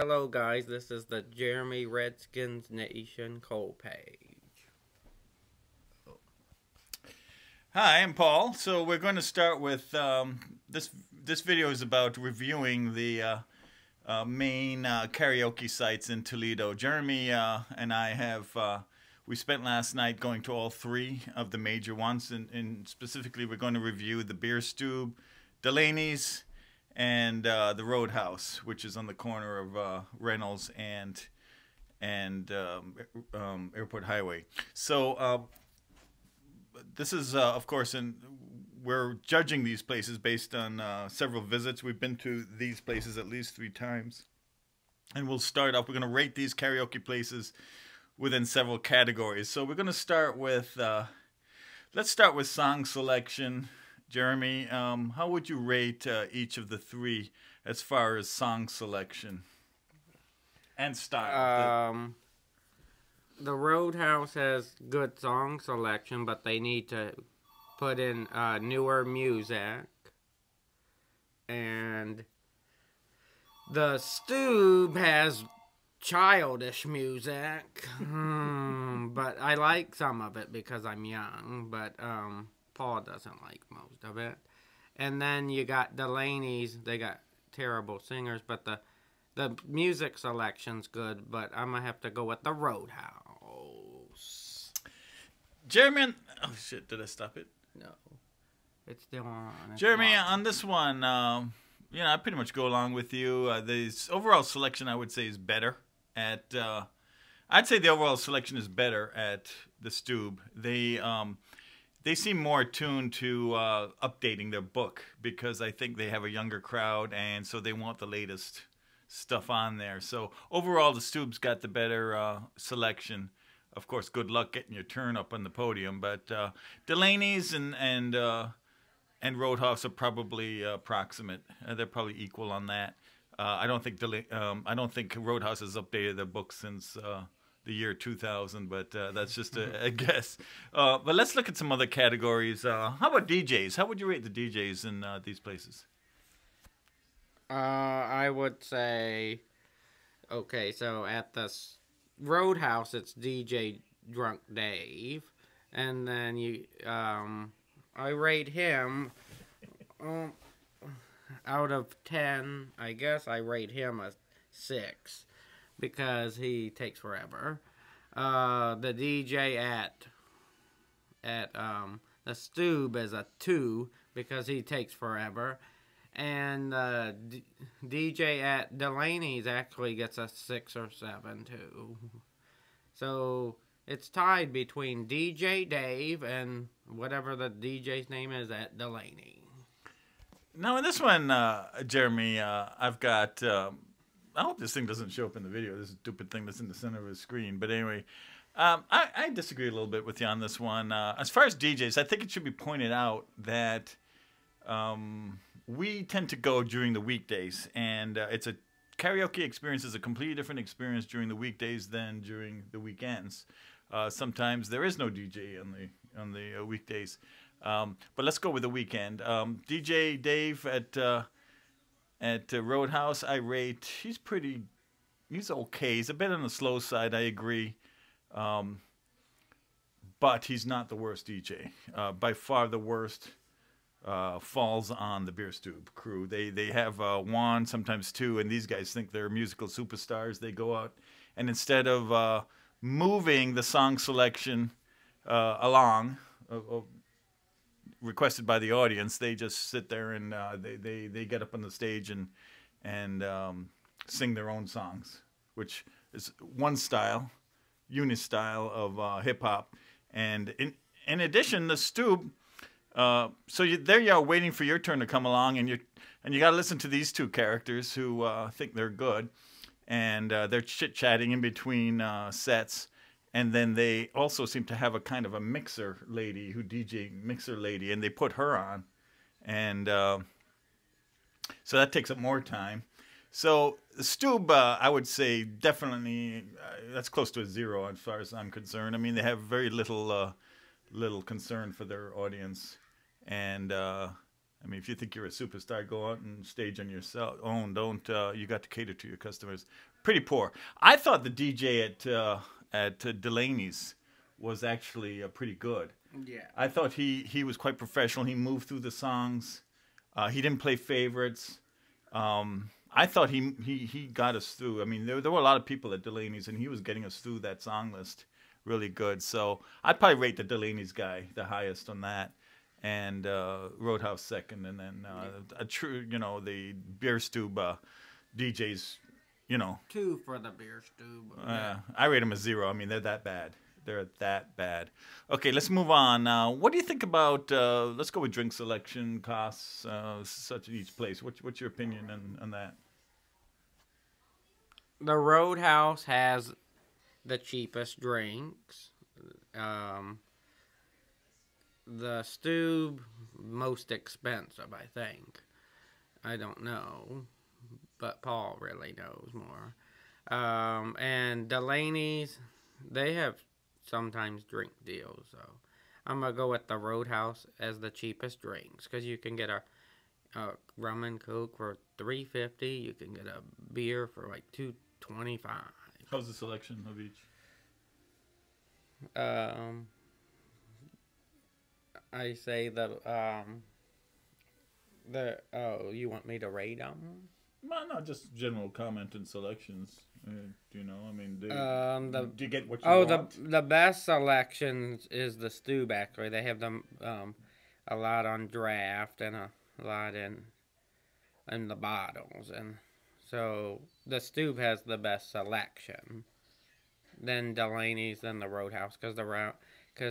Hello, guys. This is the Jeremy Redskins Nation Cole page. Hi, I'm Paul. So we're going to start with this video is about reviewing the main karaoke sites in Toledo. Jeremy and I have we spent last night going to all three of the major ones, and specifically we're going to review the Beer Stube, Delaney's, and the Roadhouse, which is on the corner of Reynolds and Airport Highway. So this is, of course, we're judging these places based on several visits. We've been to these places at least 3 times. And we'll start off, we're going to rate these karaoke places within several categories. So we're going to start with, let's start with song selection. Jeremy, how would you rate each of the 3 as far as song selection and style? The Roadhouse has good song selection, but they need to put in newer music. And the Stube has childish music, but I like some of it because I'm young, but Paul doesn't like most of it. And then you got Delaney's. They got terrible singers, but the music selection's good, but I'm going to have to go with the Roadhouse. Jeremy, oh shit, did I stop it? No. It's still on. Jeremy, on this one, you know, I pretty much go along with you. The overall selection, I would say, is better at, I'd say the overall selection is better at the Stube. They seem more attuned to updating their book because I think they have a younger crowd, and so they want the latest stuff on there. So overall, the Stube's got the better selection. Of course, good luck getting your turn up on the podium, but Delaney's and Roadhouse are probably proximate. They're probably equal on that. I don't think Roadhouse has updated their book since the year 2000, but that's just a guess. But let's look at some other categories. How about DJs? How would you rate the DJs in these places? I would say, okay, so at the Roadhouse, it's DJ Drunk Dave, and then I rate him out of 10. I guess I rate him a 6 because he takes forever. The DJ at the Stube is a 2 because he takes forever. And DJ at Delaney's actually gets a 6 or 7 too. So it's tied between DJ Dave and whatever the DJ's name is at Delaney. Now in this one, Jeremy, I've got. I hope this thing doesn't show up in the video. This stupid thing that's in the center of the screen. But anyway, I disagree a little bit with you on this one. As far as DJs, I think it should be pointed out that. We tend to go during the weekdays, and it's a karaoke experience is a completely different experience during the weekdays than during the weekends. Sometimes there is no DJ on the weekdays, but let's go with the weekend. DJ Dave at Roadhouse, I rate he's okay. He's a bit on the slow side, I agree, but he's not the worst DJ. By far the worst. Falls on the Beer Stube crew. They have one, sometimes 2, and these guys think they're musical superstars. They go out, and instead of moving the song selection along, requested by the audience, they just sit there and they get up on the stage and sing their own songs, which is one style, unit style of hip hop. And in addition, the Stube. So there you are waiting for your turn to come along, and you got to listen to these 2 characters who think they're good, and they're chit-chatting in between sets, and then they also seem to have a kind of a mixer lady mixer lady, and they put her on, and so that takes up more time. So the Stube, I would say definitely that's close to a 0 as far as I'm concerned. I mean, they have very little concern for their audience, and I mean, if you think you're a superstar, go out and stage on your own. Don't you got to cater to your customers? Pretty poor. I thought the DJ at Delaney's was actually pretty good. Yeah. I thought he was quite professional. He moved through the songs. He didn't play favorites. I thought he got us through. I mean, there were a lot of people at Delaney's, and he was getting us through that song list really good. So I'd probably rate the Delaney's guy the highest on that, and Roadhouse second, and then a true, the Beer Stube DJs, 2 for the Beer Stube. I rate them a 0. I mean, they're that bad. They're that bad. Okay, let's move on. What do you think about? Let's go with drink selection, costs, such at each place. What's your opinion on that? The Roadhouse has the cheapest drinks. The Stube, most expensive, I think. I don't know, but Paul really knows more. And Delaney's, they have sometimes drink deals, so I'm gonna go with the Roadhouse as the cheapest drinks, because you can get a rum and coke for $3.50. You can get a beer for like $2.25. How's the selection of each? I say you want me to rate them? Well, not just general comment and selections. Do you know? I mean, do you get what you want? The best selections is the Stube. Actually, they have them a lot on draft and a lot in the bottles, and so the Stube has the best selection. Then Delaney's, then the Roadhouse, because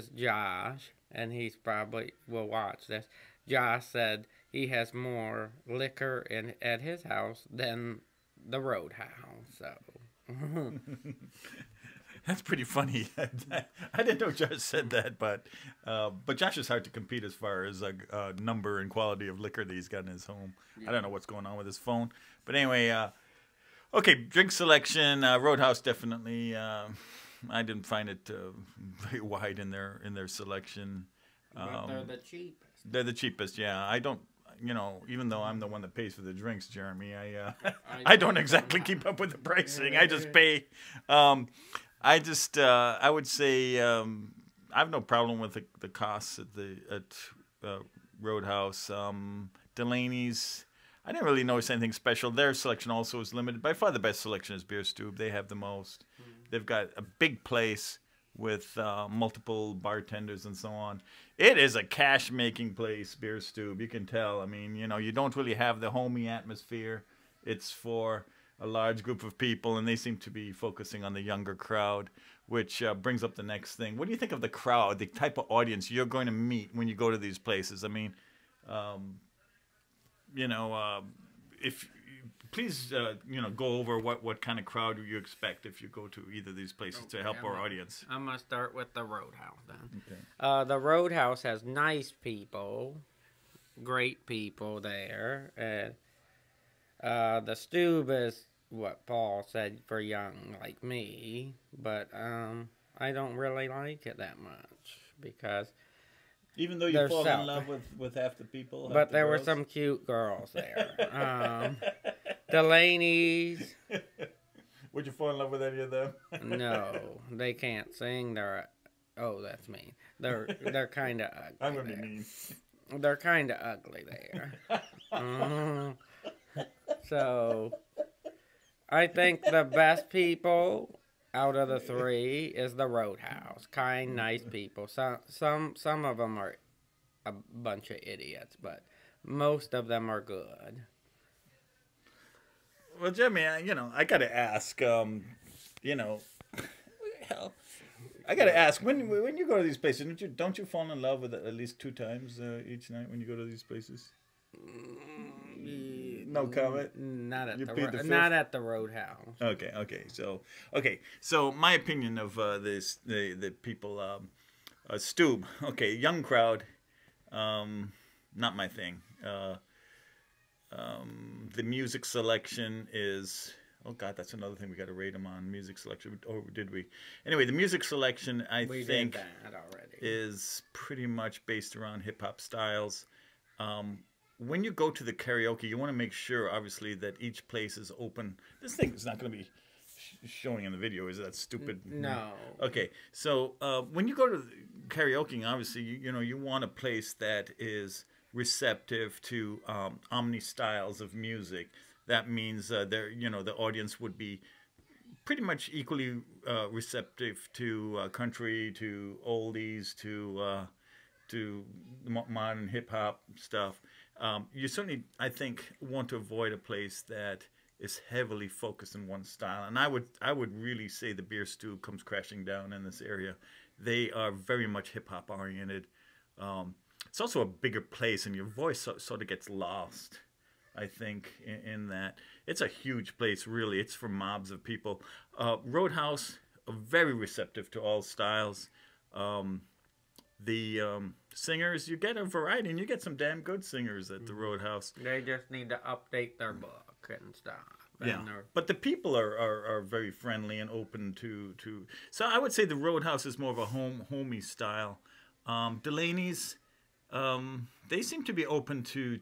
Josh, and he's probably will watch this. Josh said he has more liquor at his house than the Roadhouse. So that's pretty funny. I didn't know Josh said that, but Josh is hard to compete as far as number and quality of liquor that he's got in his home. Yeah. I don't know what's going on with his phone, but anyway. Okay, drink selection. Roadhouse definitely. I didn't find it very wide in their selection. But they're the cheapest. They're the cheapest, yeah. I don't, even though I'm the one that pays for the drinks, Jeremy, I don't exactly keep up with the pricing. I just pay. I would say I have no problem with the costs at Roadhouse. Delaney's, I didn't really notice anything special. Their selection also is limited. By far the best selection is Beer Stube. They have the most. They've got a big place with multiple bartenders and so on. It is a cash-making place, Beer Stube. You can tell. I mean, you don't really have the homey atmosphere. It's for a large group of people, and they seem to be focusing on the younger crowd, which brings up the next thing. What do you think of the crowd, the type of audience you're going to meet when you go to these places? I mean, if please, go over what kind of crowd you expect if you go to either of these places to help our audience. I'm going to start with the Roadhouse then. Okay. The Roadhouse has nice people, great people there. The Stube is what Paul said for young like me, but I don't really like it that much because... Even though you fall in love with half the people? But there were some cute girls there. Delaney's. Would you fall in love with any of them? No, they can't sing. That's mean. They're kind of ugly. I'm going to be mean. They're kind of ugly there. So, I think the best people out of the 3 is the Roadhouse. Kind, nice people. Some of them are a bunch of idiots, but most of them are good. Well, Jimmy, I got to ask, I got to ask, when you go to these places, don't you fall in love with it at least 2 times each night when you go to these places? No comment. Not at the Roadhouse. Okay. So my opinion of the people, Stube. Okay, young crowd. Not my thing. The music selection is. Oh God, that's another thing we got to rate them on. Music selection. Or did we? Anyway, the music selection I think did that already. is pretty much based around hip hop styles. when you go to the karaoke, you want to make sure, obviously, that each place is open. This thing is not going to be showing in the video, is that stupid? No. Okay, so when you go to karaoke, obviously, you want a place that is receptive to omni styles of music. That means the audience would be pretty much equally receptive to country, to oldies, to modern hip hop stuff. You certainly, I think, want to avoid a place that is heavily focused in one style. And I would really say the Beer Stew comes crashing down in this area. They are very much hip hop oriented. It's also a bigger place, and your voice sort of gets lost, I think, in that. It's a huge place, really. It's for mobs of people. Roadhouse, very receptive to all styles. The singers, you get a variety, and you get some damn good singers at the Roadhouse. They just need to update their book and stuff. Yeah, but the people are very friendly and open to. So I would say the Roadhouse is more of a homey style. Delaney's, they seem to be open to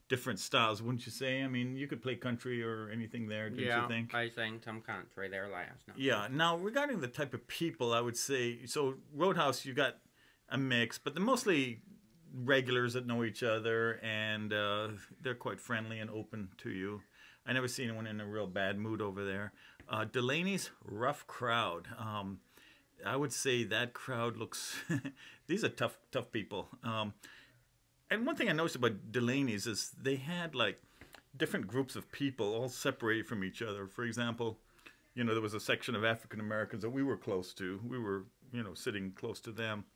different styles, wouldn't you say? I mean, you could play country or anything there, don't you think? I sang some country there last night. Yeah. Now, regarding the type of people, I would say, so Roadhouse, you got a mix, but they're mostly regulars that know each other, and they're quite friendly and open to you. I never seen anyone in a real bad mood over there. Delaney's, rough crowd. I would say that crowd looks... these are tough people. And one thing I noticed about Delaney's is they had, like, different groups of people all separated from each other. For example, there was a section of African Americans that we were close to. We were, sitting close to them.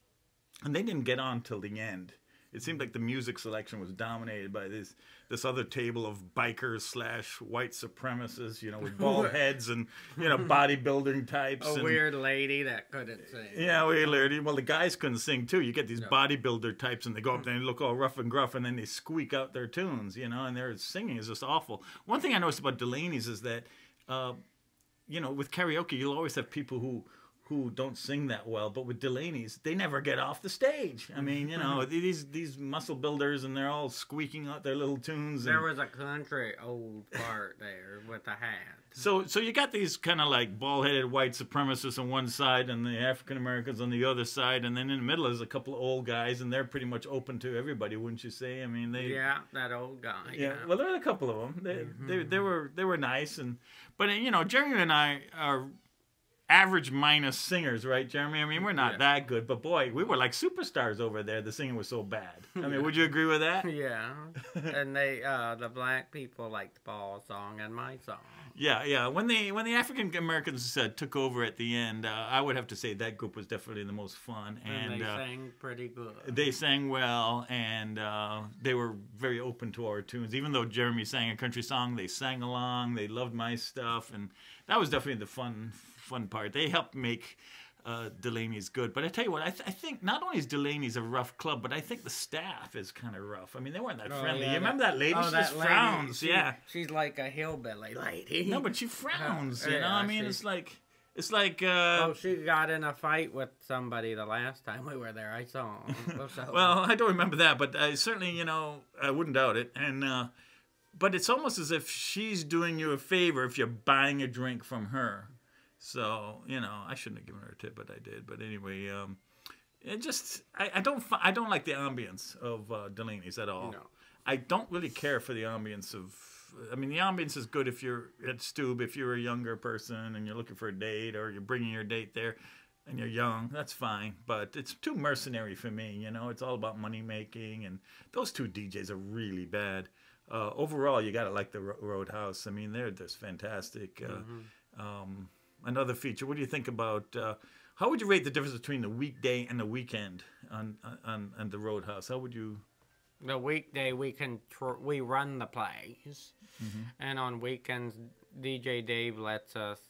And they didn't get on till the end. It seemed like the music selection was dominated by this other table of bikers / white supremacists, with bald heads and, bodybuilding types. A weird lady that couldn't sing. Yeah, weird lady. Well, the guys couldn't sing, too. You get these bodybuilder types, and they go up there and look all rough and gruff, and then they squeak out their tunes, and their singing is just awful. One thing I noticed about Delaney's is that, with karaoke, you'll always have people who don't sing that well, but with Delaney's, they never get off the stage. I mean, these muscle builders, and they're all squeaking out their little tunes. There was a country old part there with a hat. So you got these kind of like bald-headed white supremacists on one side, and the African Americans on the other side, and then in the middle is a couple of old guys, and they're pretty much open to everybody, wouldn't you say? I mean, that old guy. Yeah. Well, there were a couple of them. They were nice, but Jeremy and I are average minus singers, right, Jeremy? I mean, we're not that good, but boy, we were like superstars over there. The singing was so bad. I mean, would you agree with that? Yeah. And the black people liked Paul's song and my song. Yeah. When the African Americans took over at the end, I would have to say that group was definitely the most fun. And they sang pretty good. They sang well, and they were very open to our tunes. Even though Jeremy sang a country song, they sang along. They loved my stuff, and that was definitely the fun part. They helped make Delaney's good. But I tell you what, I think not only is Delaney's a rough club, but I think the staff is kind of rough. I mean, they weren't that friendly. You remember that lady? She just frowns. She's like a hillbilly lady. No, but she frowns. I mean, it's like. She got in a fight with somebody the last time we were there. I saw. Well, I don't remember that, but I certainly, I wouldn't doubt it. And but it's almost as if she's doing you a favor if you're buying a drink from her. So, I shouldn't have given her a tip, but I did. But anyway, I don't like the ambience of Delaney's at all. No. I don't really care for the ambience of. I mean, the ambience is good if you're at Stube, if you're a younger person and you're looking for a date, or you're bringing your date there and you're young. That's fine, but it's too mercenary for me. It's all about money making, and those two DJs are really bad. Overall, you gotta like the Roadhouse. I mean, they're just fantastic. Another feature. What do you think about? How would you rate the difference between the weekday and the weekend on the Roadhouse? How would you? The weekday we run the place, and on weekends DJ Dave lets us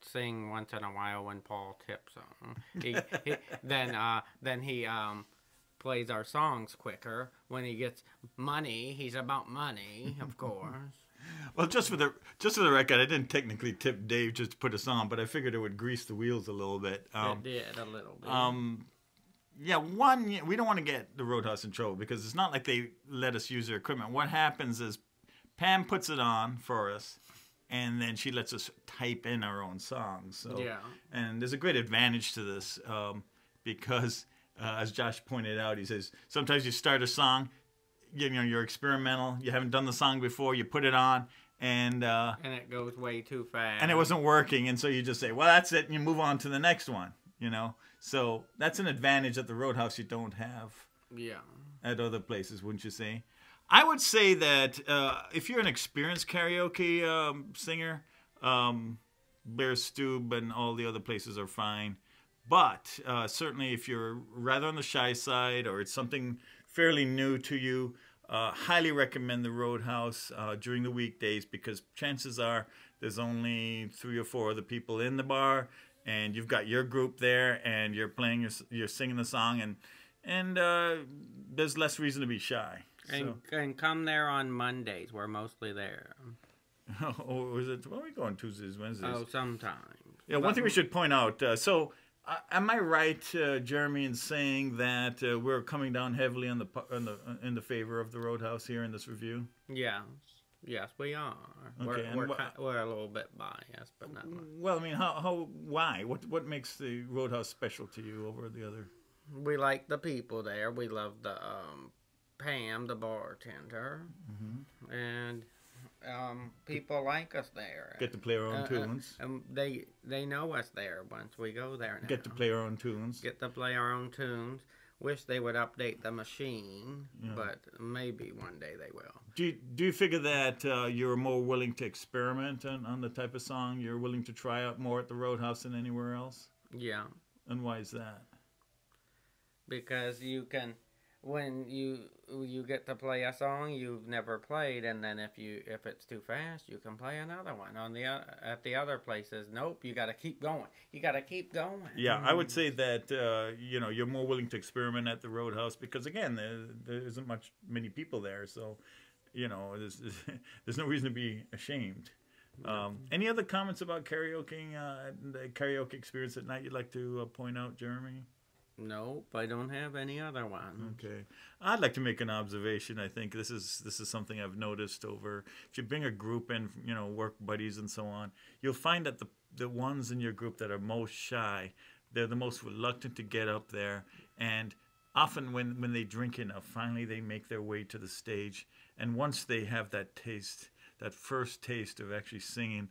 sing once in a while when Paul tips him. Then he plays our songs quicker. When he gets money, he's about money, of course. Well, just for the record, I didn't technically tip Dave just to put us on, but I figured it would grease the wheels a little bit. It did a little bit. Yeah, one, we don't want to get the Roadhouse in trouble because it's not like they let us use their equipment. What happens is Pam puts it on for us, and then she lets us type in our own songs. So, Yeah. and there's a great advantage to this because, as Josh pointed out, he says sometimes you start a song, you're experimental, you haven't done the song before, you put it on, and it goes way too fast. and it wasn't working, and so you just say, well, that's it, and you move on to the next one. So that's an advantage at the Roadhouse you don't have at other places, wouldn't you say? I would say that if you're an experienced karaoke singer, Bear Stube and all the other places are fine. But certainly if you're rather on the shy side or it's something fairly new to you, highly recommend the Roadhouse during the weekdays because chances are there's only 3 or 4 other people in the bar and you've got your group there and you're playing, you're singing the song and there's less reason to be shy. And come there on Mondays. We're mostly there. Or is it? Well, we go on Tuesdays, Wednesdays. Oh, sometimes. Yeah, one thing we should point out. Am I right, Jeremy, in saying that we're coming down heavily in the favor of the Roadhouse here in this review? Yes, we are. Okay, we're a little bit biased, but not much. Well, I mean, why? What makes the Roadhouse special to you over the other? We like the people there. We love the Pam, the bartender, and people like us there. Get to play our own tunes. And they know us there once we go there now. Get to play our own tunes. Get to play our own tunes. Wish they would update the machine, but maybe one day they will. Do you figure that you're more willing to experiment on the type of song? You're willing to try out more at the Roadhouse than anywhere else? Yeah. And why is that? Because you can, when you get to play a song you've never played, and then if it's too fast, you can play another one. At the other places, nope, you got to keep going. You got to keep going. Yeah, I would say that you're more willing to experiment at the Roadhouse because again, there isn't many people there, so there's no reason to be ashamed. Any other comments about karaoke, the karaoke experience at night you'd like to point out, Jeremy? Nope, I don't have any other ones. Okay, I'd like to make an observation. I think this is something I've noticed over. If you bring a group in, work buddies and so on, you'll find that the ones in your group that are most shy, they're the most reluctant to get up there. And often when they drink enough, finally they make their way to the stage. And once they have that taste, that first taste of actually singing,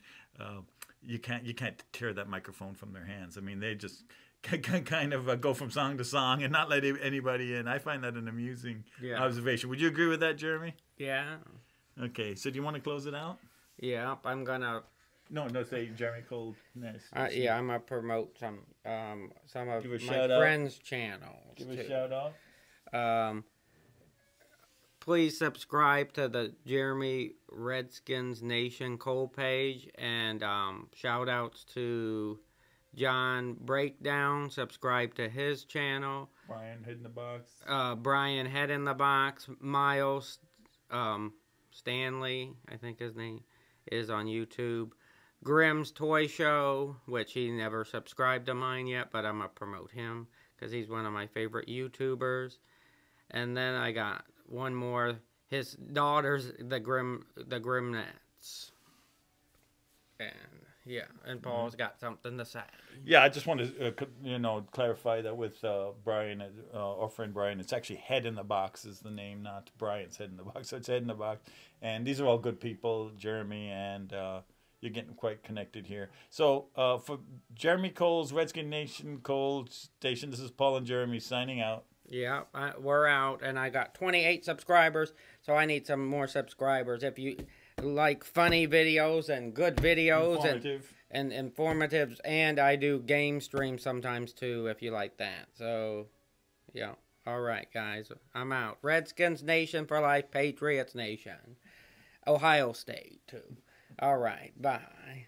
you can't tear that microphone from their hands. I mean, they just kind of go from song to song and not let anybody in. I find that an amusing observation. Would you agree with that, Jeremy? Yeah. Okay, so do you want to close it out? Yeah, I'm gonna. No, say Jeremy Cole next. Yeah, I'm gonna promote some of my friends' channels. Give a shout out. Please subscribe to the Jeremy Redskins Nation Cole page, and shout outs to John Breakdown. Subscribe to his channel. Brian Head in the Box. Brian Head in the Box. Miles Stanley, I think his name is, on YouTube. Grimm's Toy Show, which he never subscribed to mine yet, but I'm going to promote him because he's one of my favorite YouTubers. And then I got one more. His daughters, the Grimnets. And yeah, and Paul's got something to say. Yeah, I just want to clarify that with Brian, our friend Brian. It's actually Head in the Box is the name, not Brian's Head in the Box. So it's Head in the Box, and these are all good people, Jeremy, and you're getting quite connected here. So for Jeremy Cole's Redskin Nation Cole Station, this is Paul and Jeremy signing out. Yeah, we're out, and I got 28 subscribers, so I need some more subscribers. If you like funny videos and good videos and informatives, and I do game streams sometimes too if you like that. So yeah, all right guys, I'm out. Redskins Nation for life, Patriots Nation, Ohio State too. All right, bye.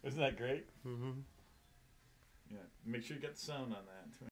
Isn't that great? Mm-hmm. Yeah, make sure you get the sound on that.